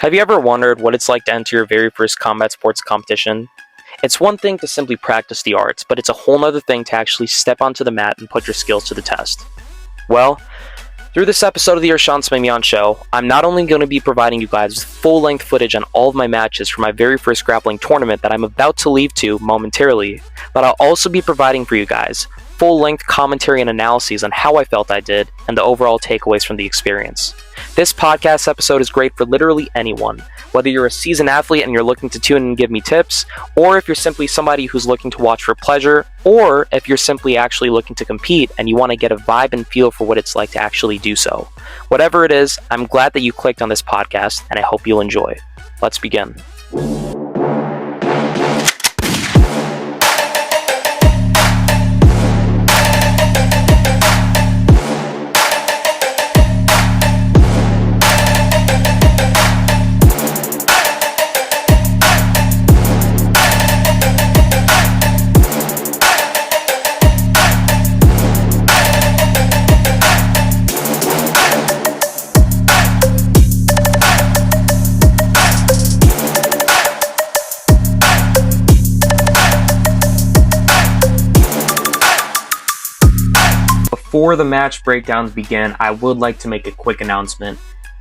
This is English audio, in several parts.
Have you ever wondered what it's like to enter your very first combat sports competition? It's one thing to simply practice the arts, but it's a whole other thing to actually step onto the mat and put your skills to the test. Well, through this episode of the arshansamimian show, I'm not only going to be providing you guys with full-length footage on all of my matches for my very first grappling tournament that I'm about to leave to momentarily, but I'll also be providing for you guys full-length commentary and analyses on how I felt I did and the overall takeaways from the experience. This podcast episode is great for literally anyone, whether you're a seasoned athlete and you're looking to tune in and give me tips, or if you're simply somebody who's looking to watch for pleasure, or if you're simply actually looking to compete and you want to get a vibe and feel for what it's like to actually do so. Whatever it is, I'm glad that you clicked on this podcast and I hope you'll enjoy. Let's begin. Before the match breakdowns begin, I would like to make a quick announcement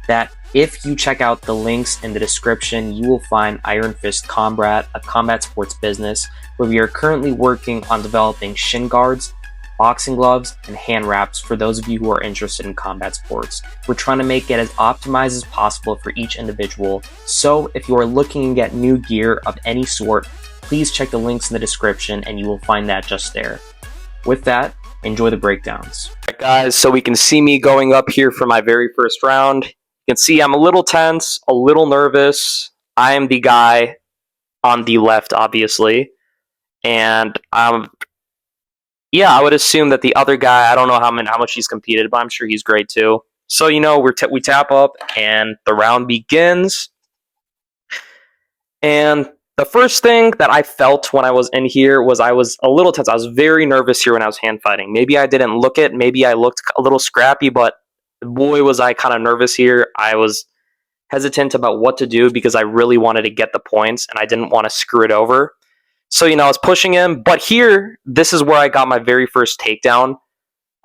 that if you check out the links in the description, you will find Iron Fist Combat, a combat sports business where we are currently working on developing shin guards, boxing gloves, and hand wraps for those of you who are interested in combat sports. We're trying to make it as optimized as possible for each individual, so if you are looking to get new gear of any sort, please check the links in the description and you will find that just there. With that, enjoy the breakdowns. Alright guys, so we can see me going up here for my very first round. You can see I'm a little tense, a little nervous. I am the guy on the left, obviously. And yeah, I would assume that the other guy, I don't know how much he's competed, but I'm sure he's great too. So, you know, we tap up and the round begins. And the first thing that I felt when I was in here was I was a little tense. I was very nervous here when I was hand fighting. Maybe I didn't look it. Maybe I looked a little scrappy, but boy, was I kind of nervous here. I was hesitant about what to do because I really wanted to get the points and I didn't want to screw it over. So, you know, I was pushing him. But here, this is where I got my very first takedown.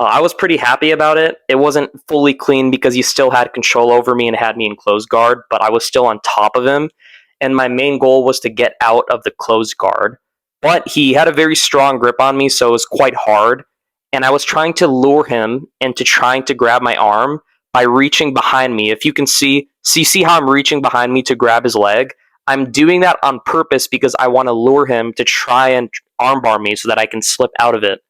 I was pretty happy about it. It wasn't fully clean because he still had control over me and had me in closed guard, but I was still on top of him. And my main goal was to get out of the closed guard. But he had a very strong grip on me, so it was quite hard. And I was trying to lure him into trying to grab my arm by reaching behind me. If you can see how I'm reaching behind me to grab his leg? I'm doing that on purpose because I want to lure him to try and armbar me so that I can slip out of it.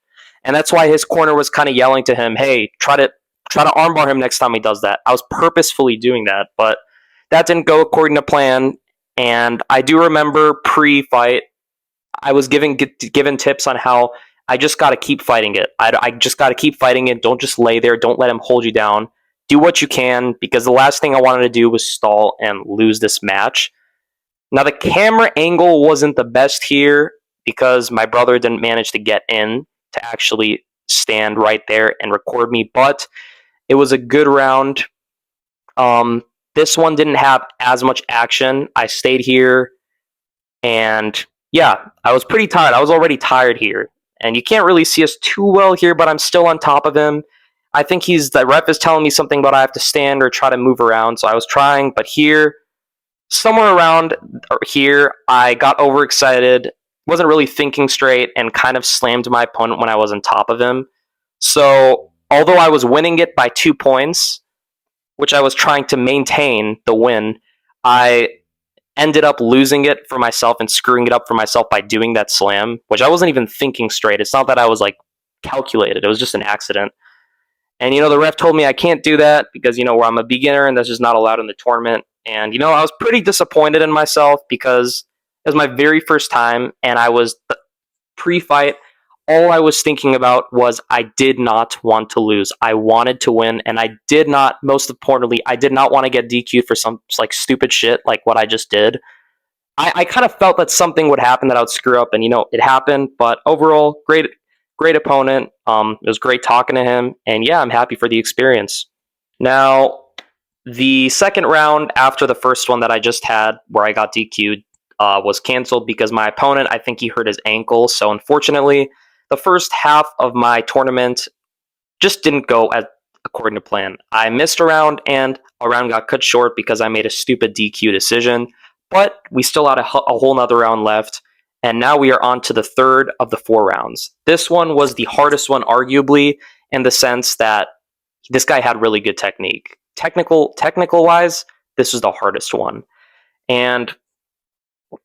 And that's why his corner was kind of yelling to him, hey, try to armbar him next time he does that. I was purposefully doing that, but that didn't go according to plan. And I do remember pre-fight, I was given tips on how I just got to keep fighting it. I just got to keep fighting it. Don't just lay there. Don't let him hold you down. Do what you can, because the last thing I wanted to do was stall and lose this match. Now, the camera angle wasn't the best here because my brother didn't manage to get in to actually stand right there and record me, but it was a good round. This one didn't have as much action. I stayed here, and yeah, I was pretty tired. I was already tired here, and you can't really see us too well here, but I'm still on top of him. I think the ref is telling me something about I have to stand or try to move around, so I was trying, but here, somewhere around here, I got overexcited, wasn't really thinking straight, and kind of slammed my opponent when I was on top of him. So, although I was winning it by 2 points, which I was trying to maintain the win, I ended up losing it for myself and screwing it up for myself by doing that slam, which I wasn't even thinking straight. It's not that I was like calculated. It was just an accident. And, you know, the ref told me I can't do that because, you know, I'm a beginner and that's just not allowed in the tournament. And, you know, I was pretty disappointed in myself because it was my very first time and I was pre-fight. All I was thinking about was I did not want to lose. I wanted to win, and I did not, most importantly, I did not want to get DQ'd for some like stupid shit like what I just did. I kind of felt that something would happen that I would screw up, and you know, it happened. But overall, great opponent. It was great talking to him, and yeah, I'm happy for the experience. Now, The second round after the first one that I just had, where I got DQ'd, was canceled because my opponent, I think he hurt his ankle. So unfortunately, the first half of my tournament just didn't go as according to plan. I missed a round, and a round got cut short because I made a stupid DQ decision. But we still had a whole nother round left, and now we are on to the third of the 4 rounds. This one was the hardest one, arguably, in the sense that this guy had really good technique. Technical wise, this was the hardest one. And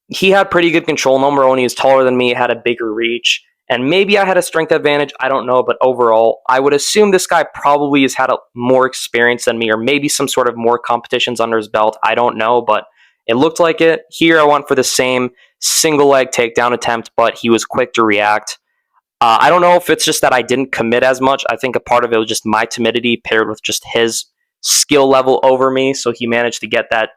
he had pretty good control. Number one, he was taller than me, had a bigger reach, and maybe I had a strength advantage. I don't know, but overall, I would assume this guy probably has had more experience than me, or maybe some sort of more competitions under his belt. I don't know, but it looked like it. Here, I went for the same single leg takedown attempt, but he was quick to react. I don't know if it's just that I didn't commit as much. I think a part of it was just my timidity paired with just his skill level over me. So he managed to get that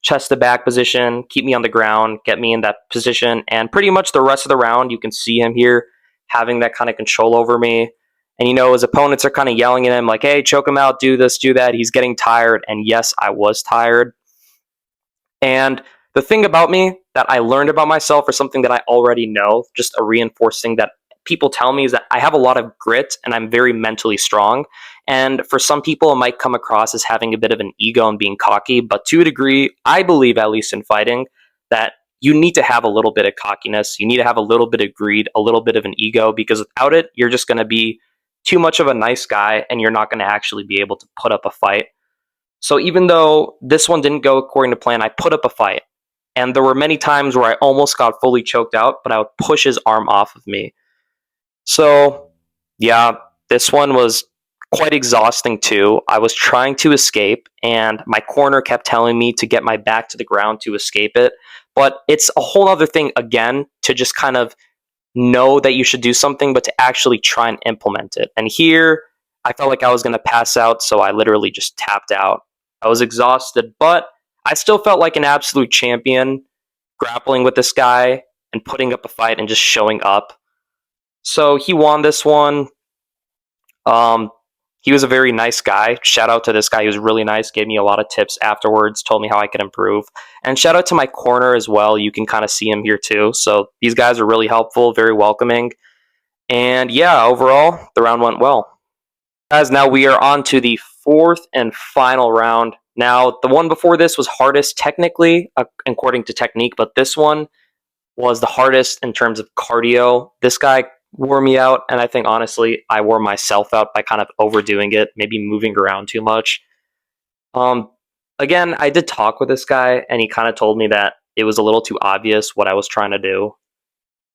chest to back position, keep me on the ground, get me in that position. And pretty much the rest of the round, you can see him here having that kind of control over me. And, his opponents are kind of yelling at him like, hey, choke him out, do this, do that. He's getting tired. And yes, I was tired. And the thing about me that I learned about myself, or something that I already know, just a reinforcing that people tell me, is that I have a lot of grit and I'm very mentally strong. And for some people, it might come across as having a bit of an ego and being cocky. But to a degree, I believe, at least in fighting, that you need to have a little bit of cockiness. You need to have a little bit of greed, a little bit of an ego, because without it, you're just going to be too much of a nice guy and you're not going to actually be able to put up a fight. So even though this one didn't go according to plan, I put up a fight. And there were many times where I almost got fully choked out, but I would push his arm off of me. So, yeah, this one was quite exhausting too. I was trying to escape, and my corner kept telling me to get my back to the ground to escape it. But it's a whole other thing, again, to just kind of know that you should do something, but to actually try and implement it. And here, I felt like I was going to pass out, so I literally just tapped out. I was exhausted, but I still felt like an absolute champion grappling with this guy and putting up a fight and just showing up. So he won this one. Um, he was a very nice guy. Shout out to this guy. He was really nice. Gave me a lot of tips afterwards. Told me how I could improve. And shout out to my corner as well. You can kind of see him here too. So these guys are really helpful, very welcoming. And yeah, overall, the round went well. Guys, now we are on to the fourth and final round. Now, the one before this was hardest technically, according to technique, but this one was the hardest in terms of cardio. This guy wore me out, and I think honestly, I wore myself out by kind of overdoing it, maybe moving around too much. Um, Again, I did talk with this guy, and he kind of told me that it was a little too obvious what I was trying to do.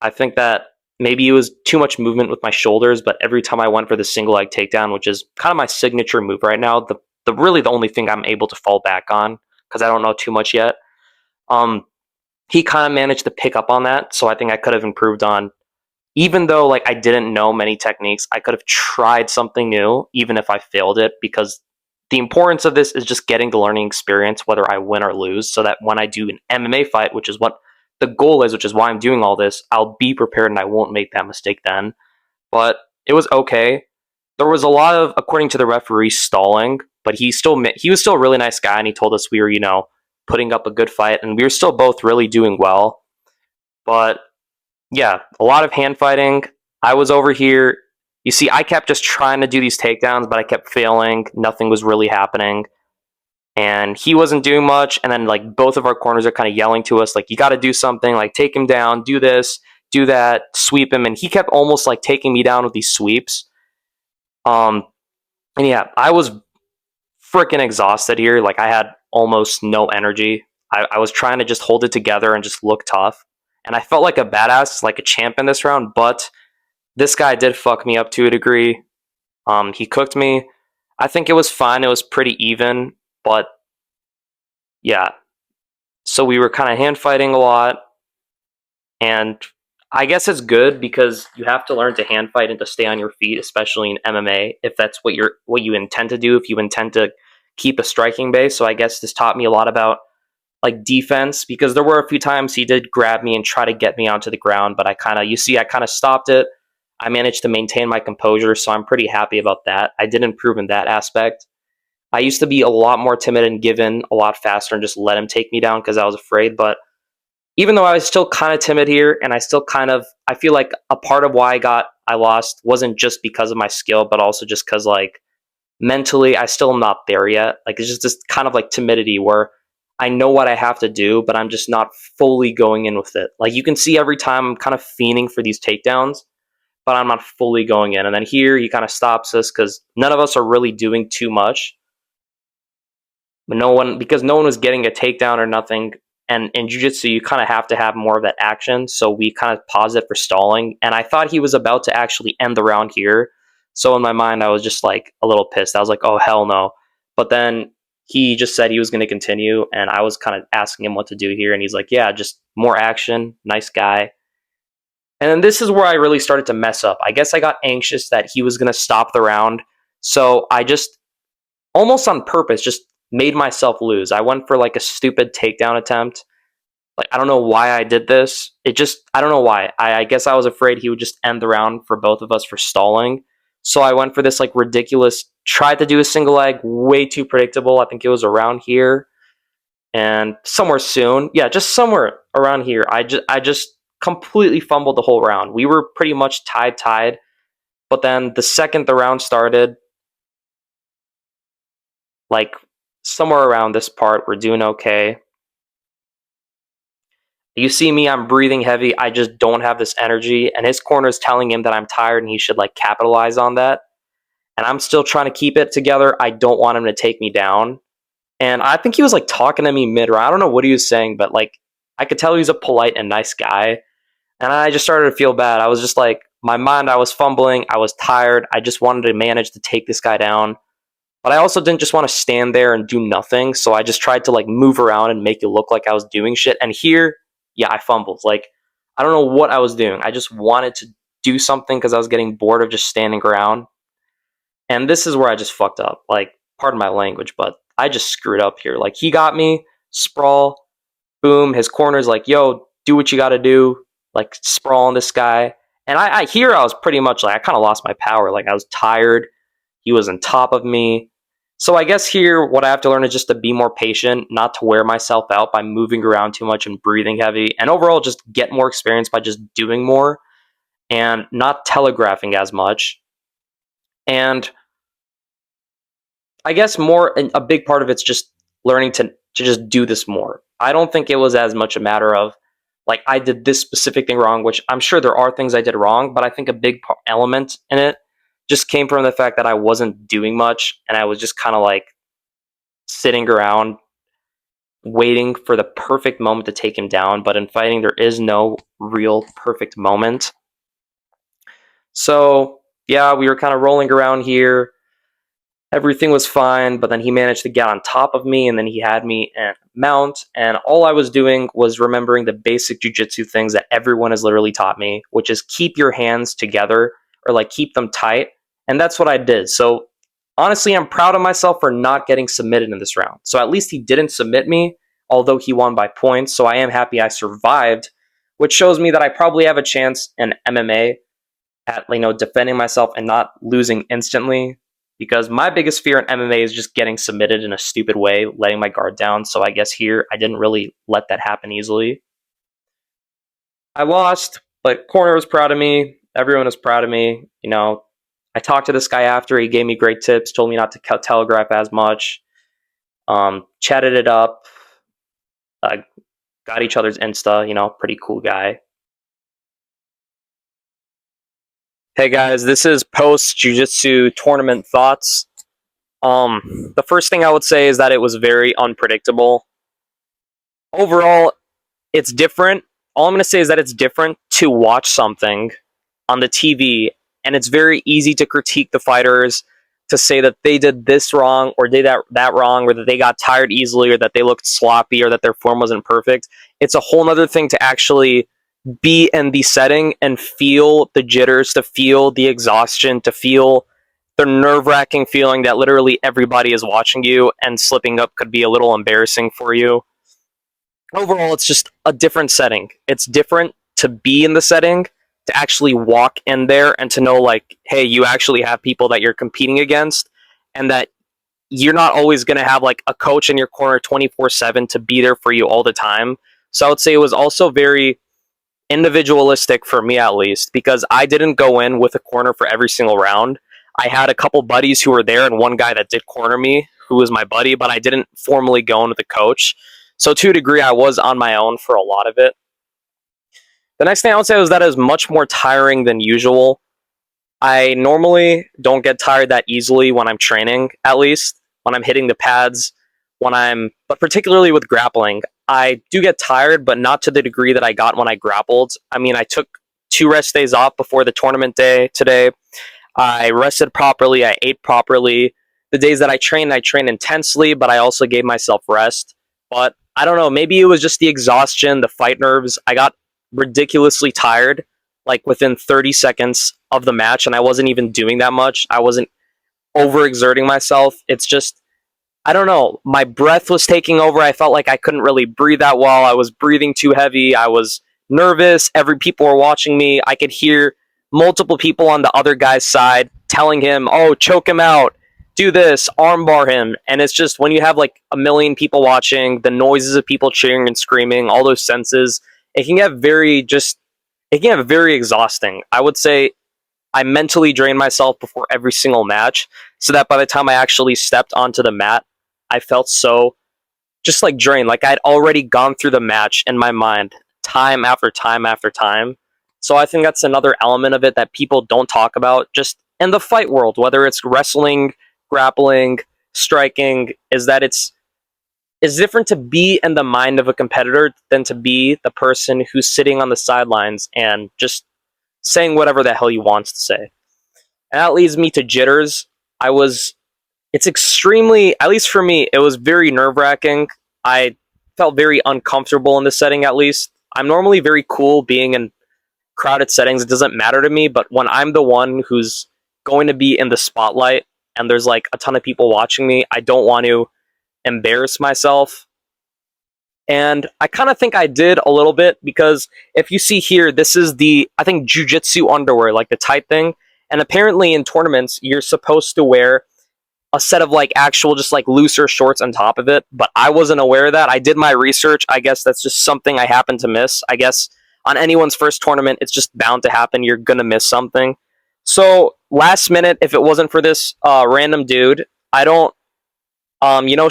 I think that maybe it was too much movement with my shoulders, but every time I went for the single leg takedown, which is kind of my signature move right now, the really the only thing I'm able to fall back on, because I don't know too much yet. He kind of managed to pick up on that, so I think I could have improved on. Even though like I didn't know many techniques, I could have tried something new, even if I failed it, because the importance of this is just getting the learning experience, whether I win or lose, so that when I do an MMA fight, which is what the goal is, which is why I'm doing all this, I'll be prepared and I won't make that mistake then. But it was okay. There was a lot of, according to the referee, stalling, but he was still a really nice guy, and he told us we were, putting up a good fight, and we were still both really doing well. But yeah, a lot of hand fighting. I was over here. You see, I kept just trying to do these takedowns, but I kept failing. Nothing was really happening. And he wasn't doing much. And then, like, both of our corners are kind of yelling to us, like, you got to do something, like, take him down, do this, do that, sweep him. And he kept almost, like, taking me down with these sweeps. And yeah, I was freaking exhausted here. Like, I had almost no energy. I was trying to just hold it together and just look tough. And I felt like a badass, like a champ in this round, but this guy did fuck me up to a degree. He cooked me. I think it was fine. It was pretty even, but yeah. So we were kind of hand fighting a lot, and I guess it's good because you have to learn to hand fight and to stay on your feet, especially in MMA, if that's what you intend to do, if you intend to keep a striking base. So I guess this taught me a lot about like defense, because there were a few times he did grab me and try to get me onto the ground, but I kind of stopped it. I managed to maintain my composure, so I'm pretty happy about that. I did improve in that aspect. I used to be a lot more timid and give in a lot faster and just let him take me down because I was afraid. But even though I was still kind of timid here, and I still kind of, I feel like a part of why I lost wasn't just because of my skill, but also just because like mentally I still am not there yet. Like it's just this kind of like timidity where I know what I have to do, but I'm just not fully going in with it. Like you can see every time I'm kind of fiending for these takedowns, but I'm not fully going in. And then here he kind of stops us because none of us are really doing too much. But because no one was getting a takedown or nothing. And in jiu-jitsu, you kind of have to have more of that action. So we kind of paused it for stalling. And I thought he was about to actually end the round here. So in my mind, I was just like a little pissed. I was like, oh, hell no. But then he just said he was going to continue. And I was kind of asking him what to do here. And he's like, yeah, just more action. Nice guy. And then this is where I really started to mess up. I guess I got anxious that he was going to stop the round. So I just almost on purpose just made myself lose. I went for like a stupid takedown attempt. Like, I don't know why I did this. I don't know why. I guess I was afraid he would just end the round for both of us for stalling. So I went for this like ridiculous, tried to do a single leg, way too predictable. I think it was around here and somewhere soon. Yeah, just somewhere around here. I just completely fumbled the whole round. We were pretty much tied. But then the second the round started, like somewhere around this part, we're doing okay. You see me, I'm breathing heavy. I just don't have this energy. And his corner is telling him that I'm tired and he should like capitalize on that. And I'm still trying to keep it together. I don't want him to take me down. And I think he was like talking to me mid round. I don't know what he was saying, but like I could tell he was a polite and nice guy. And I just started to feel bad. I was just like, my mind, I was fumbling. I was tired. I just wanted to manage to take this guy down. But I also didn't just want to stand there and do nothing. So I just tried to like move around and make it look like I was doing shit. And here, yeah, I fumbled. Like, I don't know what I was doing. I just wanted to do something because I was getting bored of just standing around. And this is where I just fucked up. Like, pardon my language, but I just screwed up here. Like, he got me, sprawl, boom. His corner's like, yo, do what you got to do. Like, sprawl on this guy. And I here I was pretty much like, I kind of lost my power. Like, I was tired. He was on top of me. So I guess here what I have to learn is just to be more patient, not to wear myself out by moving around too much and breathing heavy, and overall just get more experience by just doing more and not telegraphing as much. And I guess a big part of it's just learning to just do this more. I don't think it was as much a matter of like I did this specific thing wrong, which I'm sure there are things I did wrong, but I think a big element in it just came from the fact that I wasn't doing much and I was just kind of like sitting around waiting for the perfect moment to take him down. But in fighting, there is no real perfect moment. So, yeah, we were kind of rolling around here. Everything was fine, but then he managed to get on top of me, and then he had me in mount, and all I was doing was remembering the basic jiu-jitsu things that everyone has literally taught me, which is keep your hands together, or like keep them tight, and that's what I did. So honestly, I'm proud of myself for not getting submitted in this round. So at least he didn't submit me, although he won by points, so I am happy I survived, which shows me that I probably have a chance in MMA at defending myself and not losing instantly, because my biggest fear in MMA is just getting submitted in a stupid way, letting my guard down. So I guess here I didn't really let that happen easily. I lost, but corner was proud of me. Everyone was proud of me. I talked to this guy after. He gave me great tips, told me not to telegraph as much. Chatted it up. Got each other's Insta. Pretty cool guy. Hey guys, this is post jiu-jitsu tournament thoughts. The first thing I would say is that it was very unpredictable. Overall, it's different. All I'm going to say is that it's different to watch something on the TV, and it's very easy to critique the fighters, to say that they did this wrong or did that wrong, or that they got tired easily, or that they looked sloppy, or that their form wasn't perfect. It's a whole other thing to actually be in the setting and feel the jitters, to feel the exhaustion, to feel the nerve-wracking feeling that literally everybody is watching you, and slipping up could be a little embarrassing for you. Overall, it's just a different setting. It's different to be in the setting, to actually walk in there and to know, like, hey, you actually have people that you're competing against, and that you're not always going to have like a coach in your corner 24/7 to be there for you all the time. So I would say it was also very individualistic for me, at least, because I didn't go in with a corner for every single round. I had a couple buddies who were there and one guy that did corner me, who was my buddy, but I didn't formally go in with a coach. So to a degree, I was on my own for a lot of it. The next thing I would say was that it was much more tiring than usual. I normally don't get tired that easily when I'm training, at least when I'm hitting the pads, but particularly with grappling, I do get tired, but not to the degree that I got when I grappled. I mean, I took 2 rest days off before the tournament day today. I rested properly. I ate properly. The days that I trained intensely, but I also gave myself rest. But I don't know, maybe it was just the exhaustion, the fight nerves. I got ridiculously tired, like within 30 seconds of the match, and I wasn't even doing that much. I wasn't overexerting myself. It's just, I don't know, my breath was taking over. I felt like I couldn't really breathe that well. I was breathing too heavy. I was nervous. Every people were watching me. I could hear multiple people on the other guy's side telling him, "Oh, choke him out. Do this, armbar him." And it's just when you have like a million people watching, the noises of people cheering and screaming, all those senses, it can get very exhausting. I would say I mentally drained myself before every single match, so that by the time I actually stepped onto the mat, I felt so just like drained. Like I'd already gone through the match in my mind time after time after time. So I think that's another element of it that people don't talk about just in the fight world, whether it's wrestling, grappling, striking, is that it's different to be in the mind of a competitor than to be the person who's sitting on the sidelines and just saying whatever the hell he wants to say. And that leads me to jitters. It's extremely, at least for me, it was very nerve wracking. I felt very uncomfortable in this setting, at least. I'm normally very cool being in crowded settings. It doesn't matter to me, but when I'm the one who's going to be in the spotlight and there's like a ton of people watching me, I don't want to embarrass myself. And I kind of think I did a little bit because if you see here, this is the, I think, jujitsu underwear, like the tight thing. And apparently in tournaments, you're supposed to wear a set of like actual, just like looser shorts on top of it. But I wasn't aware of that. I did my research. I guess that's just something I happened to miss. I guess on anyone's first tournament, it's just bound to happen. You're going to miss something. So last minute, if it wasn't for this random dude, I don't,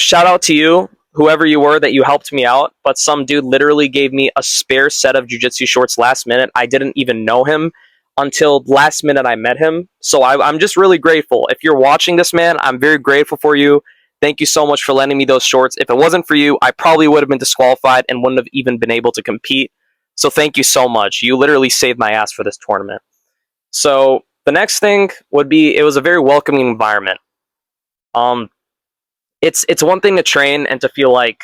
shout out to you, whoever you were, that you helped me out. But some dude literally gave me a spare set of jiu-jitsu shorts last minute. I didn't even know him until last minute I met him. So I'm just really grateful. If you're watching this, man, I'm very grateful for you. Thank you so much for lending me those shorts. If it wasn't for you, I probably would have been disqualified and wouldn't have even been able to compete. So thank you so much. You literally saved my ass for this tournament. So the next thing would be, it was a very welcoming environment. It's one thing to train and to feel like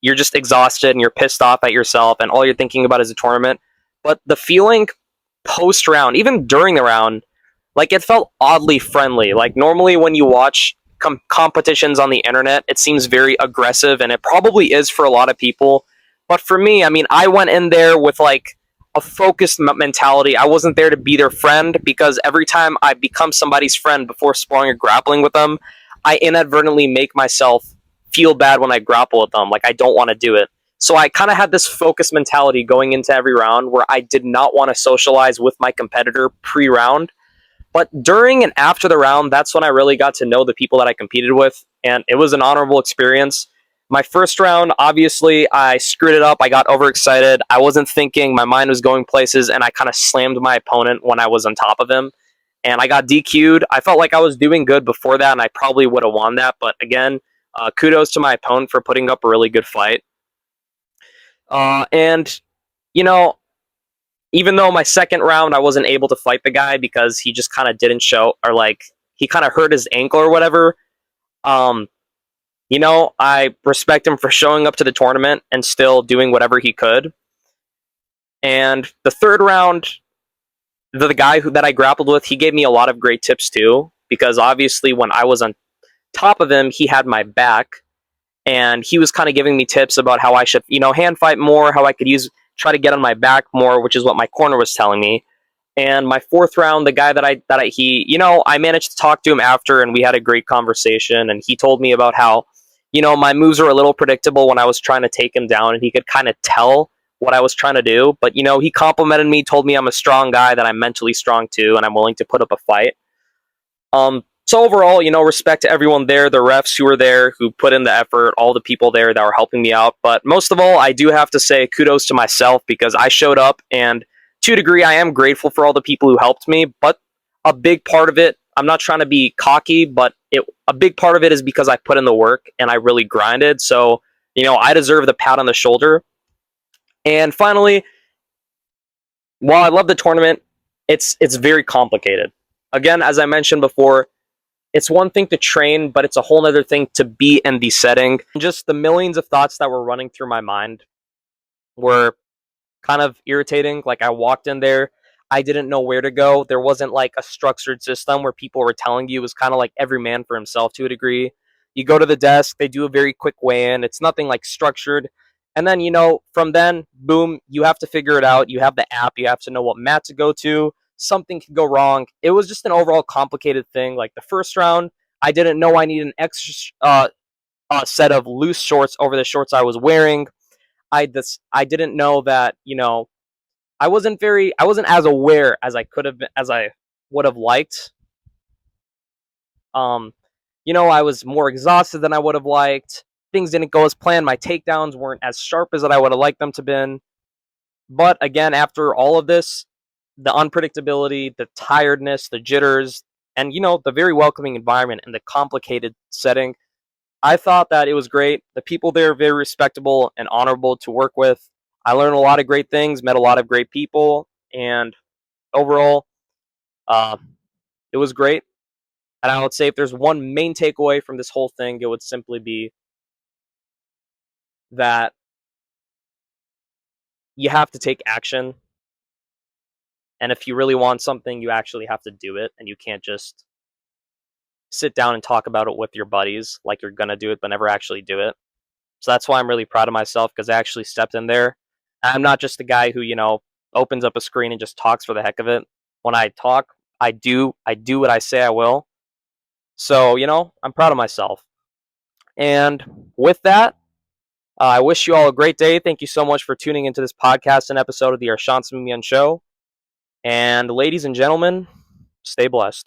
you're just exhausted and you're pissed off at yourself and all you're thinking about is a tournament. But the feeling post round, even during the round, like it felt oddly friendly. Like normally when you watch competitions on the internet, it seems very aggressive, and it probably is for a lot of people. But for me, I mean, I went in there with like a focused mentality. I wasn't there to be their friend, because every time I become somebody's friend before sparring or grappling with them, I inadvertently make myself feel bad when I grapple with them. Like I don't want to do it. So I kind of had this focused mentality going into every round where I did not want to socialize with my competitor pre-round. But during and after the round, that's when I really got to know the people that I competed with, and it was an honorable experience. My first round, obviously, I screwed it up. I got overexcited. I wasn't thinking. My mind was going places, and I kind of slammed my opponent when I was on top of him, and I got DQ'd. I felt like I was doing good before that, and I probably would have won that. But again, kudos to my opponent for putting up a really good fight. And, you know, even though my second round I wasn't able to fight the guy because he just kind of didn't show, or like he kind of hurt his ankle or whatever, I respect him for showing up to the tournament and still doing whatever he could. And the third round, the guy that I grappled with, he gave me a lot of great tips too, because obviously when I was on top of him, he had my back, and he was kind of giving me tips about how I should, hand fight more, how I could try to get on my back more, which is what my corner was telling me. And my fourth round, the guy I managed to talk to him after, and we had a great conversation. And he told me about how, my moves were a little predictable when I was trying to take him down, and he could kind of tell what I was trying to do. But he complimented me, told me I'm a strong guy, that I'm mentally strong too, and I'm willing to put up a fight. So overall, respect to everyone there, the refs who were there, who put in the effort, all the people there that were helping me out. But most of all, I do have to say kudos to myself, because I showed up, and to a degree, I am grateful for all the people who helped me. But a big part of it, I'm not trying to be cocky, but a big part of it is because I put in the work and I really grinded. So, I deserve the pat on the shoulder. And finally, while I love the tournament, it's very complicated. Again, as I mentioned before, it's one thing to train, but it's a whole other thing to be in the setting. Just the millions of thoughts that were running through my mind were kind of irritating. Like, I walked in there, I didn't know where to go. There wasn't like a structured system where people were telling you. It was kind of like every man for himself to a degree. You go to the desk, they do a very quick weigh in. It's nothing like structured. And then, from then, boom, you have to figure it out. You have the app, you have to know what mat to go to. Something could go wrong. It was just an overall complicated thing. Like the first round, I didn't know I needed an extra set of loose shorts over the shorts I was wearing. I didn't know that, I wasn't as aware as I could have been, as I would have liked. I was more exhausted than I would have liked. Things didn't go as planned. My takedowns weren't as sharp as that I would have liked them to been. But again, after all of this, the unpredictability, the tiredness, the jitters, and the very welcoming environment and the complicated setting, I thought that it was great. The people there are very respectable and honorable to work with. I learned a lot of great things, met a lot of great people, and overall, uh, it was great. And I would say if there's one main takeaway from this whole thing, it would simply be that you have to take action. And if you really want something, you actually have to do it. And you can't just sit down and talk about it with your buddies like you're going to do it, but never actually do it. So that's why I'm really proud of myself, because I actually stepped in there. I'm not just the guy who, opens up a screen and just talks for the heck of it. When I talk, I do what I say I will. So, I'm proud of myself. And with that, I wish you all a great day. Thank you so much for tuning into this podcast and episode of the arshansamimian show. And ladies and gentlemen, stay blessed.